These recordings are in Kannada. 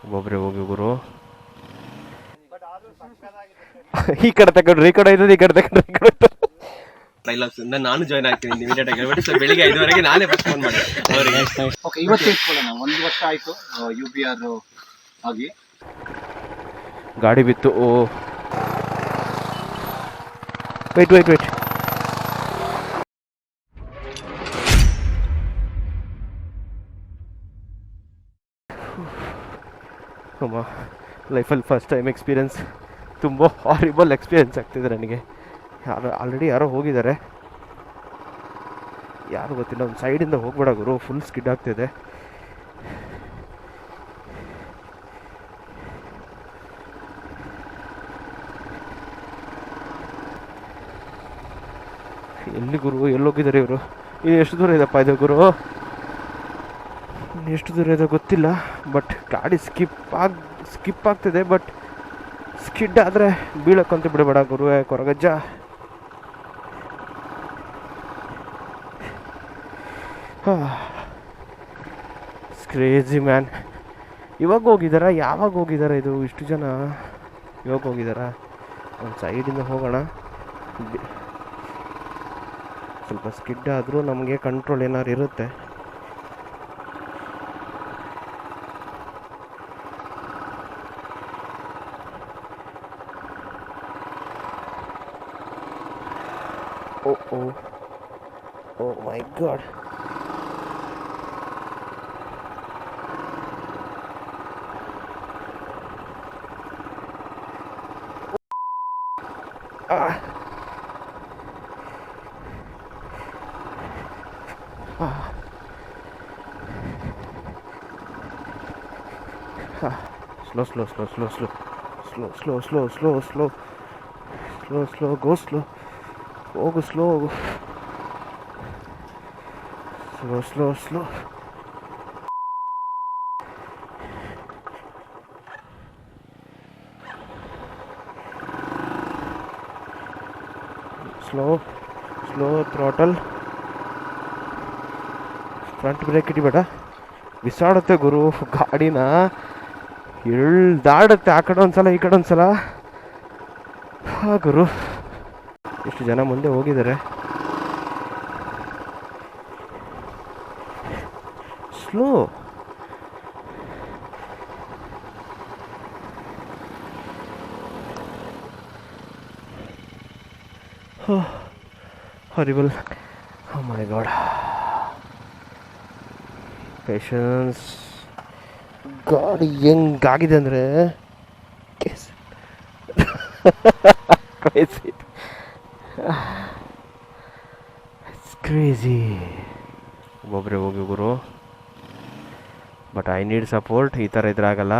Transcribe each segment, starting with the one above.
ಒಬ್ಬೊಬ್ಬರೇ ಹೋಗಿ ಗುರು. ಈ ಕಡೆ ತಗೊಂಡ್ರು ಈ ಕಡೆ ಇದ್ದದ್ದು, ಈ ಕಡೆ ತಗೊಂಡ್ರು ಈ ಕಡೆ. ನಾನು ಜಾಯ್ನ್ ಆಗ್ತೀನಿ ಇಮಿಡಿಯೇಟ್ ಆಗಿ. ಸರ್ ಬೆಳಿಗ್ಗೆ 5 ನಾನೇ ಫಸ್ಟ್ ಫೋನ್ ಮಾಡಿ ಅವರಿಗೆ. ಓಕೆ, ಇವತ್ತೇ ಇಟ್ಕೊಳ್ಳೋಣ. 1 ವರ್ಷ ಆಯಿತು UPR ಆಗಿ. ಗಾಡಿ ಬಿತ್ತು. ಓ ವೇಟ್ ವೇಟ್ ವೇಟ್. ಅಮ್ಮ, ಲೈಫಲ್ಲಿ ಫಸ್ಟ್ ಟೈಮ್ ಎಕ್ಸ್ಪೀರಿಯನ್ಸ್. ತುಂಬ ಹಾರಿಬಲ್ ಎಕ್ಸ್ಪೀರಿಯನ್ಸ್ ಆಗ್ತಿದೆ ನನಗೆ. ಆಲ್ರೆಡಿ ಯಾರೋ ಹೋಗಿದ್ದಾರೆ, ಯಾರು ಗೊತ್ತಿಲ್ಲ. ಒಂದು ಸೈಡಿಂದ ಹೋಗ್ಬೇಡ ಗುರು, ಫುಲ್ ಸ್ಕಿಡ್ ಆಗ್ತಿದೆ. ಎಲ್ಲಿ ಗುರು, ಎಲ್ಲೋಗಿದ್ದಾರೆ ಇವರು? ಇದು ಎಷ್ಟು ದೂರ ಇದೆಪ್ಪ ಇದು ಗುರು? ಎಷ್ಟು ದೂರ ಇದೆ ಗೊತ್ತಿಲ್ಲ, ಬಟ್ ಗಾಡಿ ಸ್ಕಿಪ್ ಆಗ್ತಿದೆ. ಬಟ್ ಸ್ಕಿಡ್ ಆದರೆ ಬೀಳಕ್ಕಂತ ಬಿಡಬೇಡ ಗುರುವೆ ಕೊರಗಜ್ಜ. Crazy man. ಇವಾಗ ಹೋಗಿದ್ದಾರಾ? ಯಾವಾಗ ಹೋಗಿದ್ದಾರೆ ಇದು ಇಷ್ಟು ಜನ? ಇವಾಗ ಹೋಗಿದ್ದಾರಾ? ಒಂದು ಸೈಡಿಂದ ಹೋಗೋಣ. ಸ್ವಲ್ಪ ಸ್ಕಿಡ್ ಆದರೂ ನಮಗೆ ಕಂಟ್ರೋಲ್ ಏನಾದ್ರು ಇರುತ್ತೆ. ಓ ಓ ಓ ಮೈ god. Slow, slow, slow, slow, slow, slow, slow, slow, slow, slow, slow, slow, go slow, ಹೋಗು ಸ್ಲೋ, ಹೋಗು slow slow slow. Slow slow throttle. Front brake ಇಡಬೇಡ, ಬಿಸಾಡುತ್ತೆ ಗುರು ಗಾಡಿನ. ದಾಡುತ್ತೆ ಆ ಕಡೆ ಒಂದ್ಸಲ ಈ ಕಡೆ ಒಂದ್ಸಲ. ಹಾ ಗುರು, ಎಷ್ಟು ಜನ ಮುಂದೆ ಹೋಗಿದ್ದಾರೆ. ಸ್ಲೋ. ಹಾರಿಬಲ್. ಓ ಮೈ ಗಾಡ್. ಪೇಷನ್ಸ್. ಗಾಡಿ ಹೆಂಗಾಗಿದೆ ಅಂದರೆ ಕ್ರೇಜಿ. ಒಬ್ಬೊಬ್ಬರೇ ಹೋಗಿ ಗುರು, ಬಟ್ ಐ ನೀಡ್ ಸಪೋರ್ಟ್. ಈ ಥರ ಇದ್ರೆ ಆಗಲ್ಲ.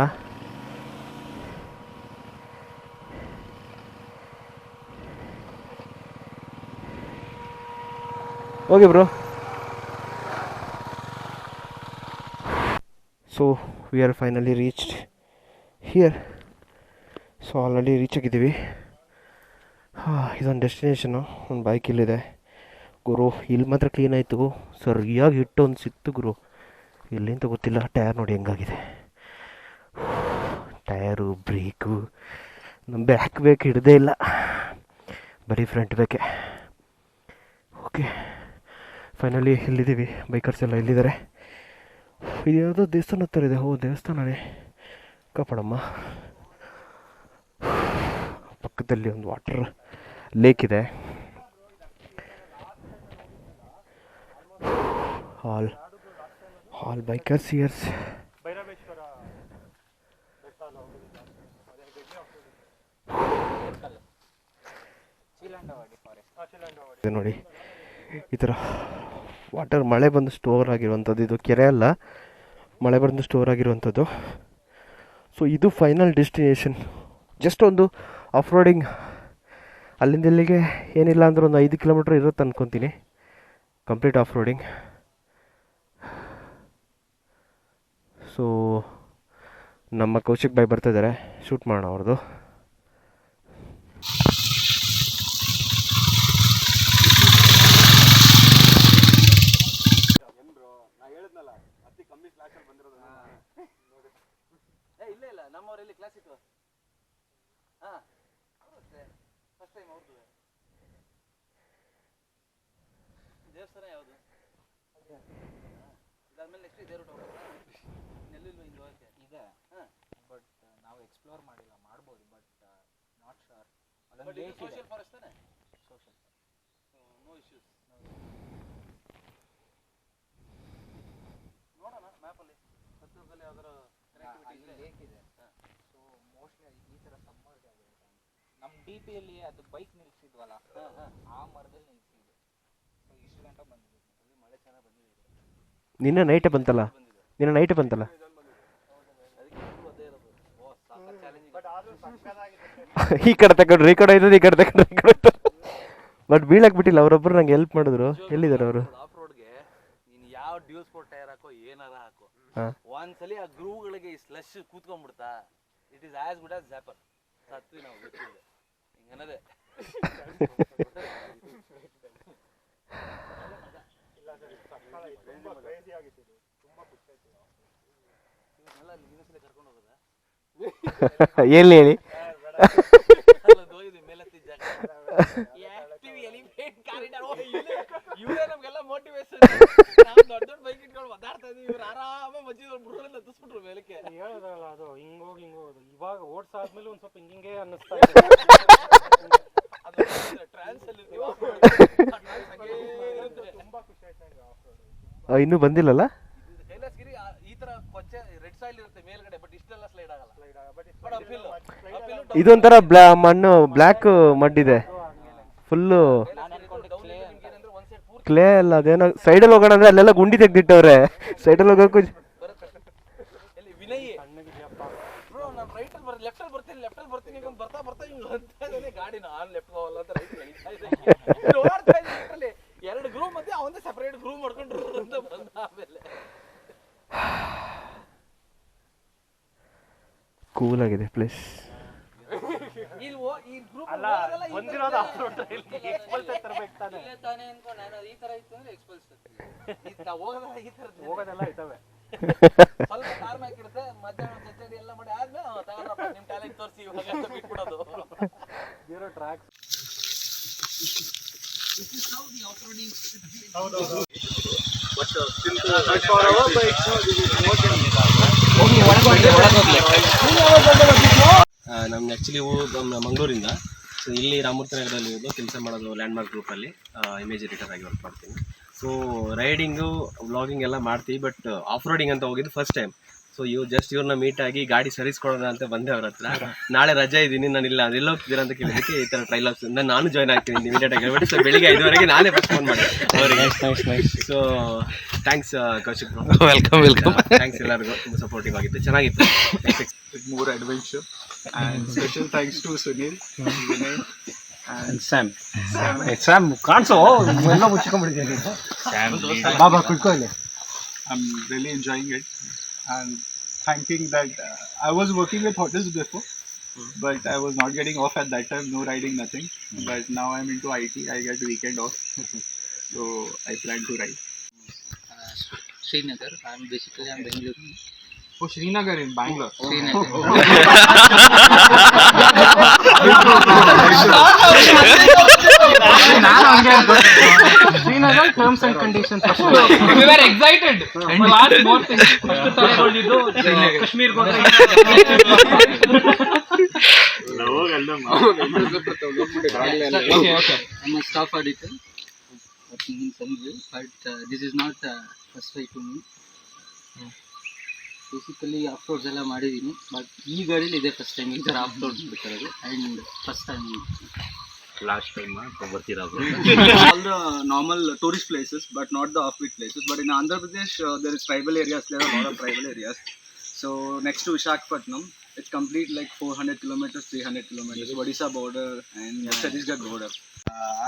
ಹೋಗಿ bro. So we are finally reached here. So already reach ಆಗಿದ್ದೀವಿ. ಇದೊಂದು ಡೆಸ್ಟಿನೇಷನು. ಒಂದು ಬೈಕ್ ಇಲ್ಲಿದೆ ಗುರು. ಇಲ್ಲಿ ಮಾತ್ರ ಕ್ಲೀನ್ ಆಯಿತು, ಸರಿಯಾಗಿ ಹಿಟ್ಟು ಒಂದು ಸಿಕ್ತು ಗುರು. ಎಲ್ಲಿಂತ ಗೊತ್ತಿಲ್ಲ. ಟಯರ್ ನೋಡಿ ಹೆಂಗಾಗಿದೆ. ಟಯರು, ಬ್ರೇಕು, ನಮ್ಮ ಬ್ಯಾಕ್ ಬೇಕು ಹಿಡ್ದೇ ಇಲ್ಲ, ಬರೀ ಫ್ರಂಟ್ ಬೇಕೆ. Okay, finally ಇಲ್ಲಿದ್ದೀವಿ. ಬೈಕರ್ಸ್ ಎಲ್ಲ ಇಲ್ಲಿದ್ದಾರೆ. ಇದು ಯಾವುದೋ ದೇವಸ್ಥಾನ ಹತ್ತಿರ ಇದೆ. ದೇವಸ್ಥಾನನೇ ಕಾಪಾಡಮ್ಮ. ಪಕ್ಕದಲ್ಲಿ ಒಂದು ವಾಟರ್ ಲೇಕ್ ಇದೆ. All bikers years. ನೋಡಿ ಈ ಥರ ವಾಟರ್ ಮಳೆ ಬಂದು ಸ್ಟೋರ್ ಆಗಿರುವಂಥದ್ದು. ಇದು ಕೆರೆ ಅಲ್ಲ, ಮಳೆ ಬಂದು ಸ್ಟೋರ್ ಆಗಿರುವಂಥದ್ದು. ಸೊ ಇದು ಫೈನಲ್ ಡೆಸ್ಟಿನೇಷನ್. ಜಸ್ಟ್ ಒಂದು ಆಫ್ ರೋಡಿಂಗ್. ಅಲ್ಲಿಂದ ಇಲ್ಲಿಗೆ ಏನಿಲ್ಲ ಅಂದ್ರೆ ಒಂದು 5 ಕಿಲೋಮೀಟ್ರ್ ಇರುತ್ತೆ ಅಂದ್ಕೊತೀನಿ, ಕಂಪ್ಲೀಟ್ ಆಫ್ ರೋಡಿಂಗ್. ಸೊ ನಮ್ಮ ಕೌಶಿಕ್ ಬಾಯ್ ಬರ್ತಿದ್ದಾರೆ, ಶೂಟ್ ಮಾಡೋಣ ಅವ್ರದ್ದು. ನಮ್ಮವರಲ್ಲಿ ಕ್ಲಾಸಿಕ್ ಹಾಂ ಫಸ್ಟ್ ಟೈಮ್ ಅವ್ರದ್ದು ದೇವಸ್ಥಾನ ಯಾವುದು ಇದಾದ್ಮೇಲೆ ನೆಕ್ಸ್ಟ್ ಇದೇ ರೂಟ್ ಹೋಗೋದಾ ಇನ್ನೆಲ್ಲಿಲ್ವ ಹಿಂಗೆ ಹೋಗಕ್ಕೆ ಇದೆ ಹಾಂ ಬಟ್ ನಾವು ಎಕ್ಸ್ಪ್ಲೋರ್ ಮಾಡಿಲ್ಲ ಮಾಡ್ಬೋದು ಬಟ್ ನಾಟ್ ಶೋರ್ ಅದೊಂದು ಸೋಷಿಯಲ್ ಫಾರೆಸ್ಟ್ ತಾನೆ ಸೋಷಿಯಲ್ ನೋ ಇಶ್ಯೂಸ್ ನೋಡೋಣ ಮ್ಯಾಪಲ್ಲಿ ಪತ್ತೂರಲ್ಲಿ ಯಾವ್ದಾರ ಕನೆಕ್ಟಿವಿಟಿ ಲೇಕ್ ಇದೆ ಸೊ ಮೋಸ್ಟ್ಲಿ ಈ ಥರ ಸಮ್ಮರ್ಗೆ ಆಗುತ್ತೆ ನಮ್ಮ ಡಿ ಪಿಯಲ್ಲಿ ಅದು ಬೈಕ್ ನಿಲ್ಸಿದ್ವಲ್ಲ ಆ ಮರದಲ್ಲಿ ನಿಲ್ಸಿದ್ದು ಸೊ ಇಷ್ಟು ಗಂಟೆ ಬಂದಿದೆ ಅಲ್ಲಿ ಮಳೆ ಚೆನ್ನಾಗಿ ಬಂದಿದೆ ನಿನ್ನೆ ನೈಟೇ ಬಂತಲ್ಲ ಈ ಕಡೆ ತಗೊಂಡ್ರು ಈ ಕಡೆ ಹೋಯ್ತದೆ ಈ ಕಡೆ ತಗೊಂಡ್ರು ಈ ಕಡೆ ಬಟ್ ಬೀಳಕ್ ಬಿಟ್ಟಿಲ್ಲ ಅವರೊಬ್ರು ನಂಗೆ ಹೆಲ್ಪ್ ಮಾಡಿದ್ರು ಎಲ್ಲಿದ್ದಾರೆ ಅವರು ಆಫ್ ರೋಡ್ಗೆ ನೀನು ಯಾವ ಡ್ಯೂಲ್ ಸ್ಪೋರ್ಟ್ ಟೈರ್ ಹಾಕೋ ಏನಾರ ಹಾಕೋ ಒಂದ್ಸಲಿ ಆ ಗ್ರೂವ್ಗಳಿಗೆ ಈ ಸ್ಲಶ್ ಕೂತ್ಕೊಂಡ್ಬಿಡ್ತಾ it is as good as ಜ್ಯಾಪರ್ ಸತ್ವಿ ನಾವು ಗೊತ್ತಿಲ್ಲ ಹಿಂಗನ್ನದೇ ಕರ್ಕೊಂಡು ಹೋಗೋದಾ ಎಲ್ಲಿ ಹೇಳಿ ಇವರೇ ನಮ್ಗೆಲ್ಲ ಮೋಟಿವೇಶನ್ ದೊಡ್ಡ ದೊಡ್ಡ ಬೈಕ್ ಇಟ್ಕೊಂಡು ಮಾತಾಡ್ತಾ ಇದೀವಿ ಇವ್ರು ಆರಾಮ ಮಜ್ಜಿದ ಬುರ್ರನ್ನ ಹತ್ತಿಸ್ಬಿಟ್ರು ಮೇಲಕ್ಕೆ ಹೇಳೋದಲ್ಲ ಅದು ಹಿಂಗ್ ಹೋಗೋದು ಇವಾಗ ಓಡ್ಸಾದ್ಮೇಲೆ ಒಂದ್ ಸ್ವಲ್ಪ ಹಿಂಗೆ ಅನ್ನಿಸ್ತಾ ಇದೆ ಟ್ರಾನ್ಸ್ ಅಲ್ಲಿ ತುಂಬಾ ಖುಷಿ ಆಯ್ತು ಇನ್ನೂ ಬಂದಿಲ್ಲಲ್ಲ ಕೈಲಾಸಗಿರಿ ಈ ತರ ಕೊಚ್ಚೆ ರೆಡ್ ಸಾಯಿಲ್ ಇರುತ್ತೆ ಮೇಲ್ಗಡೆ ಬಟ್ ಇಷ್ಟೆಲ್ಲ ಸ್ಲೈಡ್ ಆಗಲ್ಲ ಇದೊಂಥರ ಮಣ್ಣು ಬ್ಲ್ಯಾಕ್ ಮಡ್ಡಿದೆ ಫುಲ್ಲು ಕ್ಲೇ ಅಲ್ಲ ಅದೇನೋ ಸೈಡಲ್ಲಿ ಹೋಗೋಣ ಅಂದ್ರೆ ಅಲ್ಲೆಲ್ಲ ಗುಂಡಿ ತೆಗ್ದಿಟ್ಟವ್ರೆ ಸೈಡಲ್ಲಿ ಹೋಗೋಕ್ಕೂ ವಿನಯ್ ನಾನು ರೈಟಲ್ಲಿ ಲೆಫ್ಟಲ್ಲಿ ಬರ್ತೀನಿ ಈಗ ಬರ್ತಾ ಅಂತ ಇದ್ದಾನೆ ಗಾಡಿ ನಾನು ಲೆಫ್ಟ್ ಹೋಗಲ್ಲ ಅಂತ ರೈಟ್ ಓಡ್ತಾ ಇದ್ದೀನಿ ಎರಡು ಗ್ರೂಪ್ ಮತ್ತೆ ಅವಂದೇ ಸೆಪರೇಟ್ ಗ್ರೂಪ್ ಮಾಡ್ಕೊಂಡ್ರು ಅಂತ ಬಂದ ಆಮೇಲೆ ಕೂಲ್ ಆಗಿದೆ ಪ್ಲೇಸ್ ಈ ಗ್ರೂಪ್ ಅಲ್ಲ ಬಂದಿರೋದು ಆಫ್ರೋಡ್ ಎಕ್ಸ್ಪಲ್ಸ್ ತರಬೇಕು ತಾನೆ ಇಲ್ಲ ತಾನೆ ಅನ್ಕೊಂಡು ನಾನು ಈ ತರ ಇತ್ತು ಅಂದ್ರೆ ಎಕ್ಸ್ಪಲ್ಸ್ ತರ್ತೀನಿ ಹೋಗೋದಲ್ಲ ಈ ತರ ಹೋಗೋದೆಲ್ಲ ಇದಾವೆ ಸ್ವಲ್ಪ ಕಾರ್ ಮ್ಯಾಕ್ ಇರುತ್ತೆ ಮಧ್ಯಾಹ್ನ ಚಚ್ಚಡಿ ಎಲ್ಲ ಮಾಡಿ ಆದ್ಮೇಲೆ ತಗೊಂಡ್ರಪ್ಪ ನಿಮ್ಮ ಟ್ಯಾಲೆಂಟ್ ತೋರಿಸಿ ಇವಾಗ ಅಂತ ಬಿಟ್ಬಿಡೋದು zero tracks This is how the off-roading but since for our bikes ನಮ್ಗೆ ಆ್ಯಕ್ಚುಲಿ ಮಂಗಳೂರಿಂದ ಸೊ ಇಲ್ಲಿ ರಾಮಮೂರ್ತಿ ನಗರದಲ್ಲಿ ಕೆಲಸ ಮಾಡೋದು ಲ್ಯಾಂಡ್ಮಾರ್ಕ್ ಗ್ರೂಪಲ್ಲಿ ಇಮೇಜ್ ಎಡಿಟರ್ ಆಗಿ ವರ್ಕ್ ಮಾಡ್ತೀನಿ. ಸೊ ರೈಡಿಂಗು ವ್ಲಾಗಿಂಗ್ ಎಲ್ಲ ಮಾಡ್ತೀವಿ, ಬಟ್ ಆಫ್ ರೋಡಿಂಗ್ ಅಂತ ಹೋಗಿದ್ದು ಫಸ್ಟ್ ಟೈಮ್. ಸೊ ಇವ್ರನ್ನ ಮೀಟ್ ಆಗಿ ಗಾಡಿ ಸರ್ವಿಸ್ ಕೊಡೋಣ ಅಂತ ಬಂದೆ ಅವ್ರ ಹತ್ರ. ನಾಳೆ ರಜೆ ಇದ್ದೀನಿ, ನಾನು ಇಲ್ಲ ಅದೆಲ್ಲ ಹೋಗ್ತೀರಾ ಅಂತ ಕೇಳಿದಕ್ಕೆ ಈ ಥರ ಟ್ರೈಲಾಗ್ಸ್ ನಾನು ಜಾಯ್ನ್ ಆಗ್ತೀನಿ ಇಮಿಡಿಯೇಟ್ ಆಗಿ ಹೇಳ್ಬಿಟ್ಟು. ಸೊ ಬೆಳಿಗ್ಗೆ 5 ನಾನೇ ಫಸ್ಟ್ ಫೋನ್ ಮಾಡಿದೆ ಅವರಿಗೆ. So thanks Kaushik bro, welcome. Thanks ಎಲ್ಲರಿಗೂ, ತುಂಬ ಸಪೋರ್ಟಿವ್ ಆಗಿತ್ತು, ಚೆನ್ನಾಗಿತ್ತು. more adventure and special thanks to Sunil, Vinay and Sam ಕಾಣಿಸೋ ಎಲ್ಲ ಮುಚ್ಚಿಕೊಂಡಿದ್ದೀನಿ. ಬಾಬಾ ಕುತ್ಕೊಳ್ಳಿ. I'm really enjoying it and thinking that I was working with hotels before, but I was not getting off at that time, no riding, nothing. But now I'm into IT, I get weekend off, so I plan to ride. Srinagar, I'm Bangalore. Oh, Srinagar in Bangalore. Srinagar. Srinagar terms and conditions. We were excited. And asked more things. First time ಹೇಳಿದ್ದು ಕಾಶ್ಮೀರ ಹೋದ್ರೆ Okay. I'm a staff auditor working in Sandeep, but this is not first try to me. Basically offroads ಎಲ್ಲ ಮಾಡಿದ್ದೀನಿ, ಬಟ್ ಈ ಗಾಡೀಲಿ ಇದೆ ಫಸ್ಟ್ ಟೈಮ್ ಈ ಥರ ಆಫ್ರೋಡ್ ಮಾಡ್ತಿರೋದು. And first time Last time ಬರ್ತಿರೋದು. all the normal tourist places, but not the offbeat places. But in Andhra Pradesh, there is tribal areas. There are a lot of tribal areas. So next to Visakhapatnam, it's complete like 400 kilometers, 300 kilometers. Odisha border and Chhattisgarh border.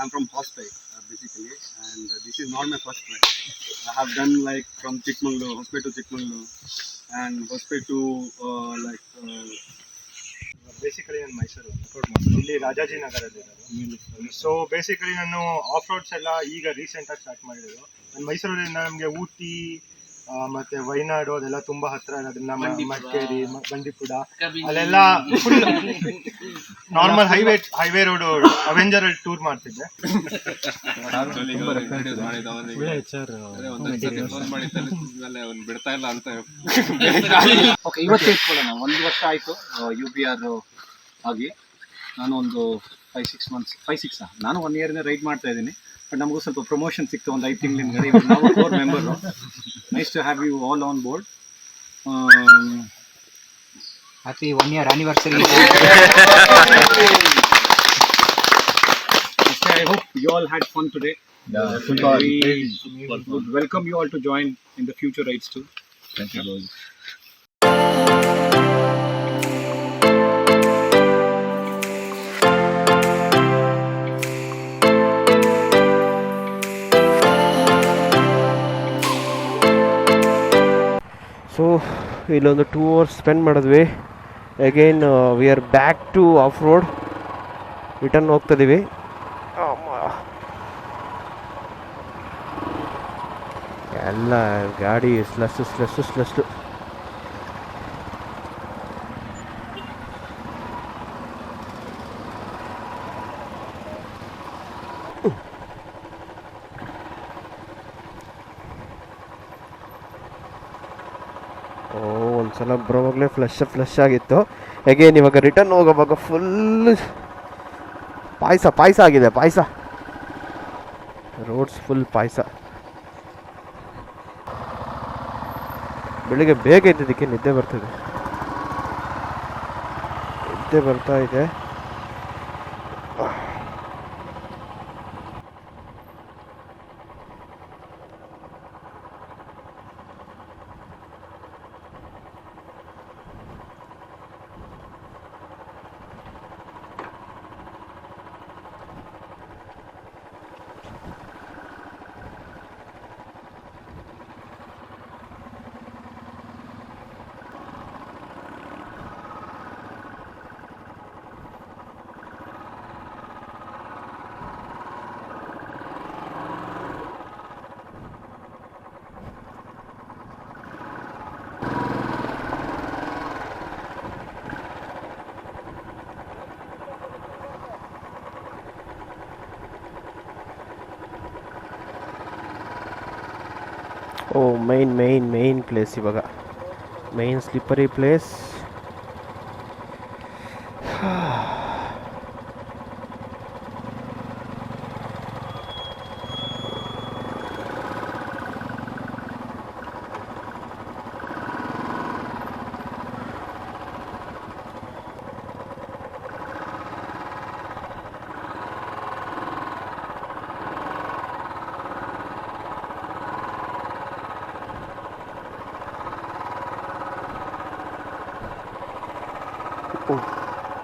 I'm from Hospay basically, and this is not my first ride. I have done like from Chikmagalur, Hospay to Chikmagalur, and Hospay to basically ನಾನು ಮೈಸೂರು ಇಲ್ಲಿ ರಾಜಾಜಿನಗರಲ್ಲಿ ಇರೋದು. ಸೊ ಬೇಸಿಕಲಿ ನಾನು ಆಫ್ ರೋಡ್ಸ್ ಎಲ್ಲ ಈಗ ರೀಸೆಂಟಾಗಿ ಸ್ಟಾರ್ಟ್ ಮಾಡಿರೋದು. ನಾನು ಮೈಸೂರಿಂದ ನಮಗೆ ಊಟಿ ಮತ್ತೆ ವೈನಾಡು ಅದೆಲ್ಲ ತುಂಬಾ ಹತ್ರ ಇರೋದ್ರಿಂದ ಮಡಿಕೇರಿ ಬಂಡೀಪುರ ಅಲ್ಲೆಲ್ಲ full normal highway road Avenger ಅಲ್ಲಿ ಟೂರ್ ಮಾಡ್ತಿದ್ದೆ. ಬಿಡ್ತಾ ಇಲ್ಲ ಅಂತ ಓಕೆ, ಇವತ್ತು ಇಟ್ಕೊಳ್ಳೋಣ. 1 ವರ್ಷ ಆಯ್ತು UBR ಆಗಿ. ನಾನು ಒಂದು 5-6 ಮಂತ್ಸ್ ನಾನು 1 year ರೈಡ್ ಮಾಡ್ತಾ ಇದ್ದೀನಿ. ಬಟ್ ನಮಗೂ ಸ್ವಲ್ಪ ಪ್ರಮೋಷನ್ ಸಿಕ್ತು ಒಂದು 5 ತಿಂಗಳಿನ ಗಡಿ. ನಾವು 4 member. Nice to have you all on board. Happy 1 year anniversary. I hope you all had fun today. We would welcome you all to join in the future rides too. Thank you. So ಇಲ್ಲೊಂದು 2 hours ಸ್ಪೆಂಡ್ ಮಾಡಿದ್ವಿ. Again we are back to off road. Return ಹೋಗ್ತಿದ್ದೀವಿ. ಎಲ್ಲ ಗಾಡಿ ಸ್ಲಸ್ಸು. ಒಂದ್ಸಲ ಬರೋವಾಗಲೇ ಫ್ಲಶ್ ಆಗಿತ್ತು. ಅಗೇನ್ ಇವಾಗ ರಿಟರ್ನ್ ಹೋಗೋವಾಗ ಫುಲ್ ಪಾಯಸ ಆಗಿದೆ. ರೋಡ್ಸ್ ಫುಲ್ ಪಾಯಸ. ಬೆಳಿಗ್ಗೆ ಬೇಗ ಇದ್ದಿದ್ದಕ್ಕೆ ನಿದ್ದೆ ಬರ್ತಾ ಇದೆ. ಓ ಮೈನ್ ಪ್ಲೇಸ್ ಇವಾಗ. Main slippery place.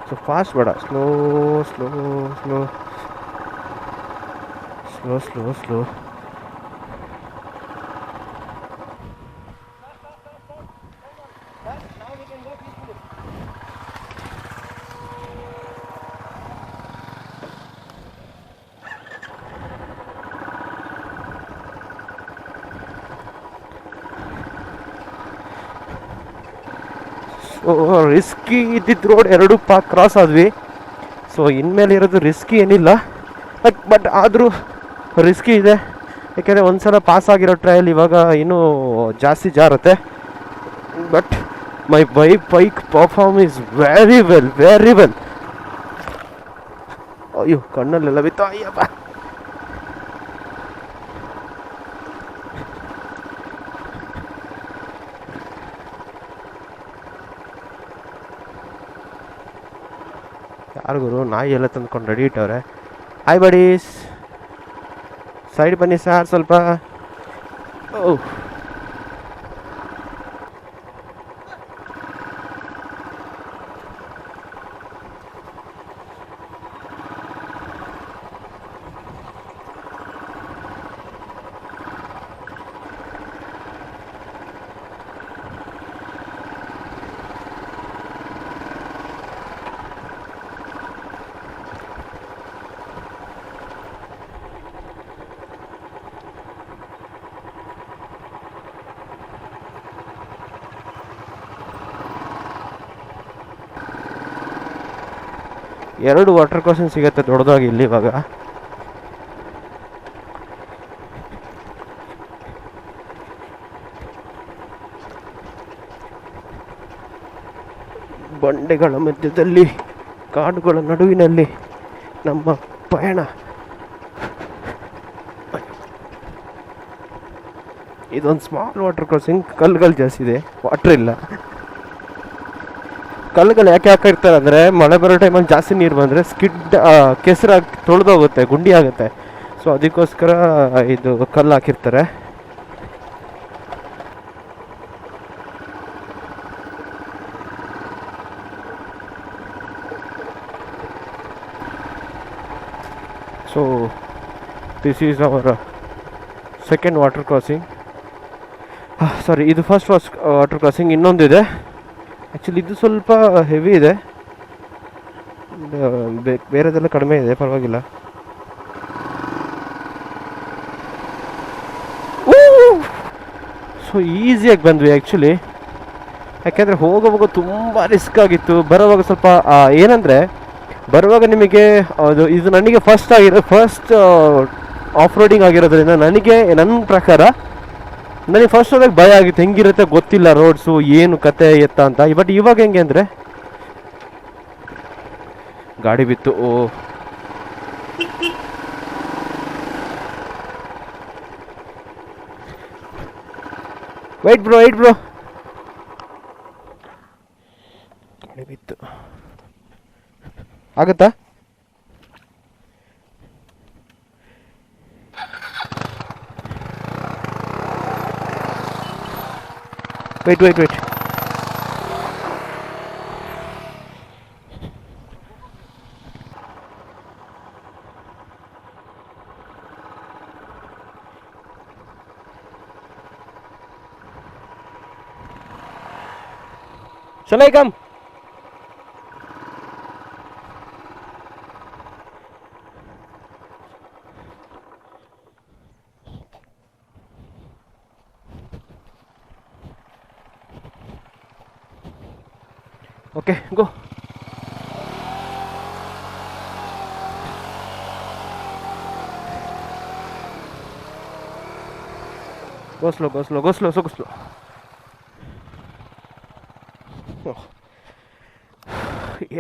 So fast ಬೇಡ, ಸ್ಲೋ. ರಿಸ್ಕಿ ಇದ್ದಿದ್ದು ರೋಡ್ 2 ಕ್ರಾಸ್ ಆದ್ವಿ. ಸೊ ಇನ್ಮೇಲೆ ಇರೋದು ರಿಸ್ಕಿ ಏನಿಲ್ಲ, ಬಟ್ ಆದರೂ ರಿಸ್ಕಿ ಇದೆ. ಯಾಕೆಂದರೆ ಒಂದ್ಸಲ ಪಾಸ್ ಆಗಿರೋ ಟ್ರಯಲ್ ಇವಾಗ ಇನ್ನೂ ಜಾಸ್ತಿ ಜಾರುತ್ತೆ. But my bike perform is very well. ಅಯ್ಯೋ ಕಣ್ಣಲ್ಲೆಲ್ಲ ಬಿತ್ತು, ಅಯ್ಯಪ್ಪ. ಯಾರಿಗೂ ನಾಯಿ ಎಲ್ಲ ತಂದ್ಕೊಂಡು ರೆಡಿ ಇಟ್ಟವ್ರೆ. ಹಾಯ್ ಬಡೀಸ್, ಸೈಡ್ ಬನ್ನಿ ಸಾರ್ ಸ್ವಲ್ಪ. ಓಹ್ 2 ವಾಟರ್ ಕ್ರಾಸಿಂಗ್ ಸಿಗುತ್ತೆ ದೊಡ್ಡದಾಗಿ ಇಲ್ಲಿ ಇವಾಗ. ಬಂಡೆಗಳ ಮಧ್ಯದಲ್ಲಿ ಕಾಡುಗಳ ನಡುವಿನಲ್ಲಿ ನಮ್ಮ ಪಯಣ. ಇದೊಂದು ಸ್ಮಾಲ್ ವಾಟರ್ ಕ್ರಾಸಿಂಗ್. ಕಲ್ಲುಗಳು ಜಾಸ್ತಿ ಇದೆ, ವಾಟ್ರ್ ಇಲ್ಲ. ಕಲ್ಲುಗಳು ಯಾಕೆ ಹಾಕಿರ್ತಾರೆ ಅಂದರೆ ಮಳೆ ಬರೋ ಟೈಮಲ್ಲಿ ಜಾಸ್ತಿ ನೀರು ಬಂದರೆ ಕೆಸರಾಗಿ ತೊಳೆದೋಗುತ್ತೆ, ಗುಂಡಿ ಆಗುತ್ತೆ. ಸೊ ಅದಕ್ಕೋಸ್ಕರ ಇದು ಕಲ್ಲು ಹಾಕಿರ್ತಾರೆ. So this is our second water crossing. Sorry, ಇದು ಫಸ್ಟ್ ವಾಟರ್ ಕ್ರಾಸಿಂಗ್. ಇನ್ನೊಂದಿದೆ ಆ್ಯಕ್ಚುಲಿ, ಇದು ಸ್ವಲ್ಪ ಹೆವಿ ಇದೆ, ಬೇರೆದೆಲ್ಲ ಕಡಿಮೆ ಇದೆ, ಪರವಾಗಿಲ್ಲ. ಸೊ ಈಸಿಯಾಗಿ ಬಂದ್ವಿ ಆ್ಯಕ್ಚುಲಿ. ಯಾಕೆಂದರೆ ಹೋಗುವಾಗ ತುಂಬ ರಿಸ್ಕ್ ಆಗಿತ್ತು, ಬರೋವಾಗ ಸ್ವಲ್ಪ ಏನಂದರೆ ಬರುವಾಗ ನಿಮಗೆ ಇದು ನನಗೆ ಫಸ್ಟ್ ಆಫ್ ರೋಡಿಂಗ್ ಆಗಿರೋದ್ರಿಂದ ನನ್ನ ಪ್ರಕಾರ ನನಗೆ ಫಸ್ಟ್ ಹೋದಾಗ ಭಯ ಆಗಿತ್ತು, ಹೆಂಗಿರುತ್ತೆ ಗೊತ್ತಿಲ್ಲ ರೋಡ್ಸು, ಏನು ಕತೆ ಎತ್ತ ಅಂತ. ಬಟ್ ಇವಾಗ ಹೆಂಗೆ ಅಂದರೆ ಗಾಡಿ ಬಿತ್ತು. ವೈಟ್ ಬ್ರೋ ಗಾಡಿ ಬಿತ್ತು. ಆಗುತ್ತಾ? Wait Shall I come? Okay, go. Go slow.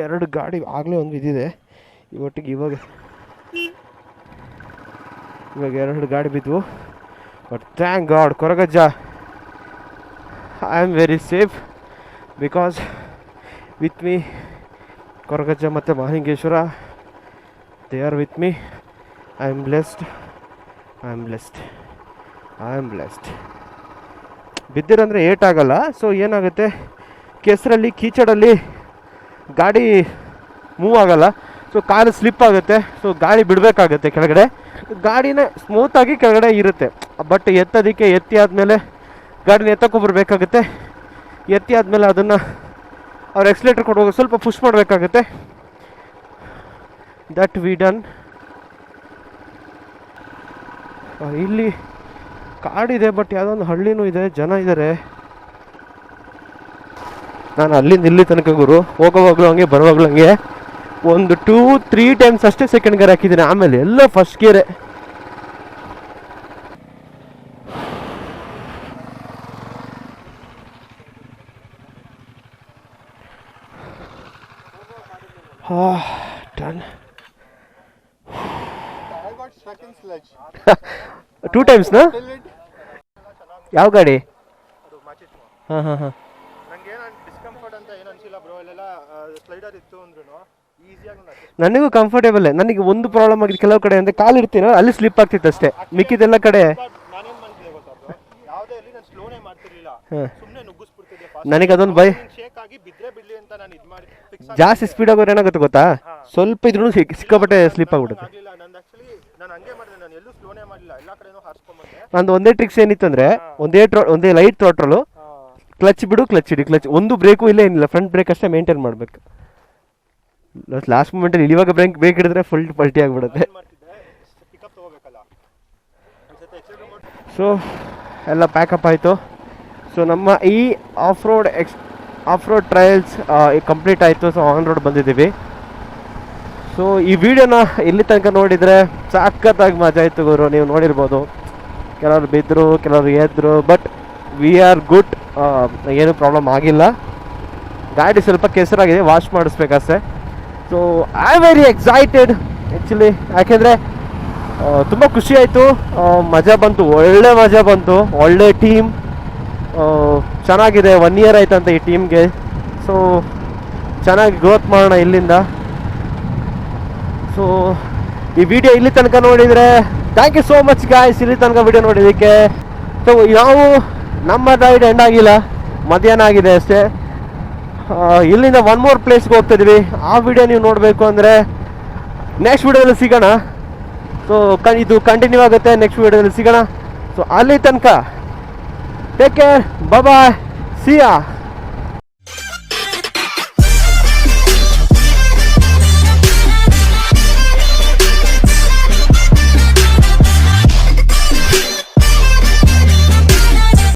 ಎರಡು ಗಾಡಿ ಆಗಲೇ ಒಂದು ಬಿದ್ದಿದೆ. ಇವಾಗ 2 ಗಾಡಿ ಬಿದ್ವು. But thank god, Koragajja I am very safe because with me Koragajja ಮತ್ತು Mahalingeshwara, they are with me. I am blessed. ಬಿದ್ದಿರಂದರೆ ಏಟಾಗಲ್ಲ. ಸೊ ಏನಾಗುತ್ತೆ, ಕೆಸರಲ್ಲಿ ಕೀಚಡಲ್ಲಿ ಗಾಡಿ ಮೂವ್ ಆಗಲ್ಲ. ಸೊ ಕಾರು ಸ್ಲಿಪ್ ಆಗುತ್ತೆ. ಸೊ ಗಾಡಿ ಬಿಡಬೇಕಾಗತ್ತೆ ಕೆಳಗಡೆ. ಗಾಡಿನ ಸ್ಮೂತಾಗಿ ಕೆಳಗಡೆ ಇರುತ್ತೆ. ಬಟ್ ಎತ್ತಿ ಆದಮೇಲೆ ಗಾಡಿನ ಎತ್ತಕೊಂಡ್ಬರ್ಬೇಕಾಗುತ್ತೆ. ಎತ್ತಿ ಆದಮೇಲೆ ಅದನ್ನು ಅವ್ರು ಎಕ್ಸ್ಲೇಟರ್ ಕೊಡುವಾಗ ಸ್ವಲ್ಪ ಪುಷ್ ಮಾಡಬೇಕಾಗುತ್ತೆ. That we done. ಇಲ್ಲಿ ಕಾಡಿದೆ, ಬಟ್ ಯಾವುದೋ ಒಂದು ಹಳ್ಳಿನೂ ಇದೆ, ಜನ ಇದ್ದಾರೆ. ನಾನು ಅಲ್ಲಿಂದ ಇಲ್ಲಿ ತನಕ ಗುರು, ಹೋಗೋವಾಗಲೂ ಹಂಗೆ ಬರುವಾಗಲೂ ಹಂಗೆ ಒಂದು 2-3 ಟೈಮ್ಸ್ ಅಷ್ಟೇ ಸೆಕೆಂಡ್ ಗೇರ್ ಹಾಕಿದ್ದೀನಿ. ಆಮೇಲೆ ಎಲ್ಲ ಫಸ್ಟ್ ಗೇರೆ. ಡನ್. 2 ಟೈಮ್ಸ್ನಾ? ಯಾವ ಗಾಡಿ? ಹಾಂ ನನಗೂ ಕಂಫರ್ಟೇಬಲ್. ನನಗೆ ಒಂದು ಪ್ರಾಬ್ಲಮ್ ಆಗಿದೆ, ಕೆಲವು ಕಡೆ ಅಂದರೆ ಕಾಲು ಇರ್ತೀನೋ ಅಲ್ಲಿ ಸ್ಲಿಪ್ ಆಗ್ತಿತ್ತು ಅಷ್ಟೇ. ಮಿಕ್ಕಿದೆಲ್ಲ ಕಡೆ ನನಗೆ ಅದೊಂದು ಭಯ. ಜಾಸ್ತಿ ಸ್ಪೀಡ್ ಆಗೋರು ಏನಾಗುತ್ತೆ ಗೊತ್ತಾ, ಸ್ವಲ್ಪ ಇದ್ರೂ ಸಿಕ್ಕಾಪಟ್ಟೆ ಸ್ಲಿಪ್ ಆಗ್ಬಿಡುತ್ತೆ. ನಂದು ಒಂದೇ ಟ್ರಿಕ್ಸ್ ಏನಿತ್ತು ಅಂದರೆ, ಒಂದೇ ಲೈಟ್ ಥ್ರಾಟ್ರಲು, ಕ್ಲಚ್ ಬಿಡು, ಕ್ಲಚ್ ಹಿಡಿ, ಒಂದು ಬ್ರೇಕು ಇಲ್ಲ, ಏನಿಲ್ಲ, ಫ್ರಂಟ್ ಬ್ರೇಕ್ ಅಷ್ಟೇ ಮೇಂಟೈನ್ ಮಾಡಬೇಕು. ಲಾಸ್ಟ್ ಮೂಮೆಂಟಲ್ಲಿ ಇಳಿವಾಗ ಬ್ರೇಕ್ ಹಿಡಿದ್ರೆ ಫುಲ್ ಪಲ್ಟಿ ಆಗಿಬಿಡುತ್ತೆ. ಸೊ ಎಲ್ಲ ಪ್ಯಾಕಪ್ ಆಯಿತು. ಸೊ ನಮ್ಮ ಈ ಆಫ್ ರೋಡ್ ಟ್ರಯಲ್ಸ್ ಕಂಪ್ಲೀಟ್ ಆಯಿತು. ಸೊ ಆನ್ ರೋಡ್ ಬಂದಿದ್ದೀವಿ. ಸೊ ಈ ವಿಡಿಯೋನ ಇಲ್ಲಿ ತನಕ ನೋಡಿದರೆ ಸಖತ್ತಾಗಿ ಮಜಾ ಇತ್ತು ಗುರು. ನೀವು ನೋಡಿರ್ಬೋದು, ಕೆಲವರು ಬಿದ್ದರು, ಕೆಲವರು ಎದ್ರು, ಬಟ್ ವಿ ಆರ್ ಗುಡ್. ಏನೂ ಪ್ರಾಬ್ಲಮ್ ಆಗಿಲ್ಲ. ಗಾಡಿ ಸ್ವಲ್ಪ ಕೆಸರಾಗಿದೆ, ವಾಶ್ ಮಾಡಿಸ್ಬೇಕಷ್ಟೆ. So I am very excited actually. ಯಾಕೆಂದರೆ ತುಂಬ ಖುಷಿ ಆಯಿತು, ಮಜಾ ಬಂತು, ಒಳ್ಳೆ ಮಜಾ ಬಂತು. ಒಳ್ಳೆ ಟೀಮ್, ಚೆನ್ನಾಗಿದೆ. 1 year ಆಯ್ತಂತ ಈ ಟೀಮ್ಗೆ. ಸೊ ಚೆನ್ನಾಗಿ ಗ್ರೋತ್ ಮಾಡೋಣ ಇಲ್ಲಿಂದ. ಸೊ ಈ ವಿಡಿಯೋ ಇಲ್ಲಿ ತನಕ ನೋಡಿದರೆ thank you so much guys, ಇಲ್ಲಿ ತನಕ ವಿಡಿಯೋ ನೋಡಿದ್ದಕ್ಕೆ. ಸೊ ನಾವು ನಮ್ಮ ರೈಡ್ ಎಂಡ್ ಆಗಿಲ್ಲ, ಮಧ್ಯಾಹ್ನ ಆಗಿದೆ ಅಷ್ಟೇ. ಇಲ್ಲಿಂದ 1 more ಪ್ಲೇಸ್ಗೆ ಹೋಗ್ತಿದ್ವಿ. ಆ ವಿಡಿಯೋ ನೀವು ನೋಡಬೇಕು ಅಂದರೆ ನೆಕ್ಸ್ಟ್ ವಿಡಿಯೋದಲ್ಲಿ ಸಿಗೋಣ. ಸೊ ಇದು ಕಂಟಿನ್ಯೂ ಆಗುತ್ತೆ, ನೆಕ್ಸ್ಟ್ ವಿಡಿಯೋದಲ್ಲಿ ಸಿಗೋಣ. ಸೊ ಅಲ್ಲಿ ತನಕ ಟೇಕ್ ಕೇರ್, ಬಾಯ್, ಸಿ ಯಾ.